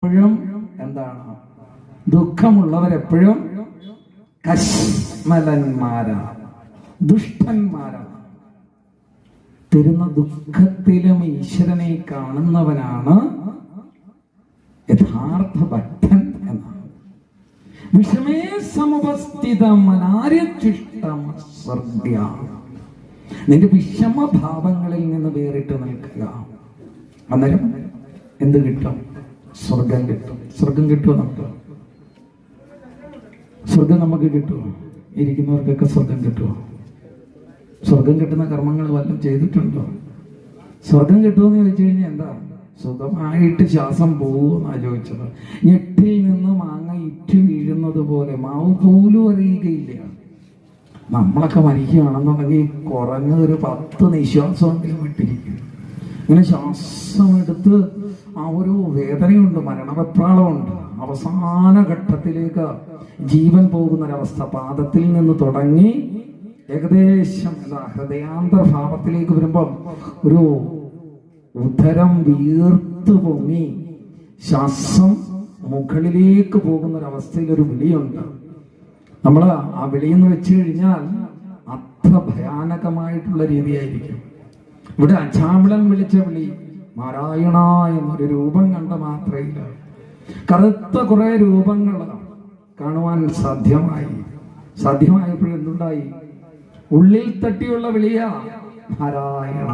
എപ്പോഴും എന്താണ്? ദുഃഖമുള്ളവരെപ്പോഴും കശ്മലന്മാരാണ്, ദുഷ്ടന്മാരാണ്. തരുന്ന ദുഃഖത്തിലും ഈശ്വരനെ കാണുന്നവനാണ് യഥാർത്ഥ ഭക്തൻ എന്നാണ്. വിഷമേ സമുപസ്ഥിതം അനാര്യചിഷ്ടം സ്വർഗ്യ. നിന്റെ വിഷമഭാവങ്ങളിൽ നിന്ന് വേറിട്ട് നിൽക്കുക. അന്നേരം എന്ത് കിട്ടും? സ്വർഗം കിട്ടും. സ്വർഗം കിട്ടുമോ? നമുക്ക് സ്വർഗം നമുക്ക് കിട്ടുമോ? ഇരിക്കുന്നവർക്കൊക്കെ സ്വർഗം കിട്ടുമോ? സ്വർഗം കിട്ടുന്ന കർമ്മങ്ങൾ വല്ലതും ചെയ്തിട്ടുണ്ടോ? സ്വർഗം കിട്ടുമെന്ന് ചോദിച്ചു കഴിഞ്ഞാൽ എന്താ? സുഖമായിട്ട് ശ്വാസം പോകുമെന്നാണ് ചോദിച്ചത്. ഞെട്ടിൽ നിന്ന് മാങ്ങ ഇറ്റു വീഴുന്നത് പോലെ മാവ് പോലും അറിയുകയില്ല. നമ്മളൊക്കെ മരിക്കുകയാണെന്നുണ്ടെങ്കിൽ കുറഞ്ഞതൊരു 10 നിശ്വാസമെങ്കിലും വിട്ടിരിക്കും. ഇങ്ങനെ ശ്വാസം എടുത്ത് ആ ഒരു വേദനയുണ്ട്, മരണവെപ്രാളമുണ്ട്. അവസാന ഘട്ടത്തിലേക്ക് ജീവൻ പോകുന്നൊരവസ്ഥ. പാദത്തിൽ നിന്ന് തുടങ്ങി ഏകദേശം ഹൃദയാന്തർഭാവത്തിലേക്ക് വരുമ്പം ഒരു ഉദരം വീർത്തു പൊങ്ങി ശ്വാസം മുകളിലേക്ക് പോകുന്നൊരവസ്ഥയിൽ ഒരു വിളിയുണ്ട്. നമ്മൾ ആ വിളിയെന്ന് വെച്ച് കഴിഞ്ഞാൽ അത്ര ഭയാനകമായിട്ടുള്ള രീതിയായിരിക്കും. ഇവിടെ അജാമിളൻ വിളിച്ച വിളി നാരായണ എന്നൊരു രൂപം കണ്ട മാത്രയില്ല, കറുത്ത കുറെ രൂപങ്ങൾ കാണുവാൻ സാധ്യമായപ്പോഴെന്തുണ്ടായി? ഉള്ളിൽ തട്ടിയുള്ള വിളിയാ നാരായണ.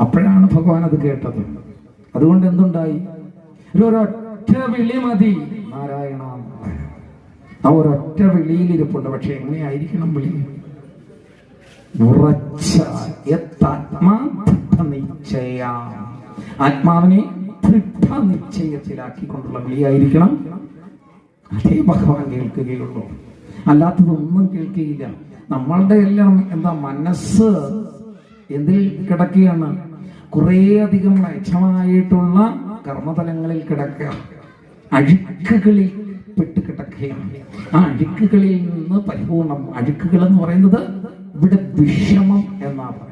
അപ്പോഴാണ് ഭഗവാൻ അത് കേട്ടത്. അതുകൊണ്ട് എന്തുണ്ടായി? ഒരൊറ്റ വിളി മതി നാരായണ. ആ ഒരൊറ്റ വിളിയിലിരിപ്പുണ്ട്. പക്ഷെ എങ്ങനെയായിരിക്കണം വിളി? ഉറച്ച നിശ്ചയ, ആത്മാവിനെ ദൃഢനിശ്ചയത്തിലാക്കിക്കൊണ്ടുള്ള വിളിയായിരിക്കണം. അതേ ഭഗവാൻ കേൾക്കുകയുള്ളൂ, അല്ലാത്തതൊന്നും കേൾക്കുകയില്ല. നമ്മളുടെ എല്ലാം മനസ്സ് എന്തിൽ കിടക്കുകയാണ്? കുറേ അധികം മ്ലേച്ഛമായിട്ടുള്ള കർമ്മതലങ്ങളിൽ കിടക്കുക, അഴുക്കുകളിൽ പെട്ട് കിടക്കുകയാണ്. ആ അഴുക്കുകളിൽ നിന്ന് പരിപൂർണം. അഴുക്കുകൾ എന്ന് പറയുന്നത് ഇവിടെ വിഷമം എന്നാ പറയുന്നത്.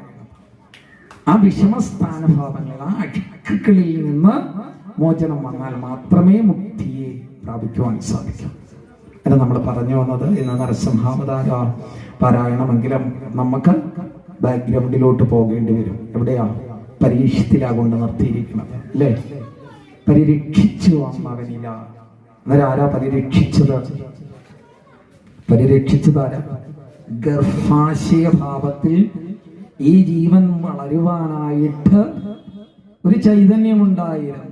ആ വിഷമസ്ഥാനഭാവങ്ങൾ, ആ അഴുക്കുകളിൽ നിന്ന് മോചനം വന്നാൽ മാത്രമേ മുക്തിയെ പ്രാപിക്കുവാൻ സാധിക്കും. എന്ന് നമ്മൾ പറഞ്ഞു വന്നത്. ഇന്ന് നരസിംഹാവതാര പാരായണമെങ്കിലും നമുക്ക് ബാക്ക്ഗ്രൗണ്ടിലോട്ട് പോകേണ്ടി വരും. എവിടെയാണ്? പരീക്ഷത്തിലാകൊണ്ട് നിർത്തിയിരിക്കുന്നത് അല്ലേ? പരിരക്ഷിച്ചു വന്നവനില്ല. അന്നേരം ആരാ പരിരക്ഷിച്ചത്? പരിരക്ഷിച്ചതാരാ? ഗർഭാശയ ഭാവത്തിൽ ഈ ജീവൻ വളരുവാനായിട്ട് ഒരു ചൈതന്യമുണ്ടായിരുന്നു.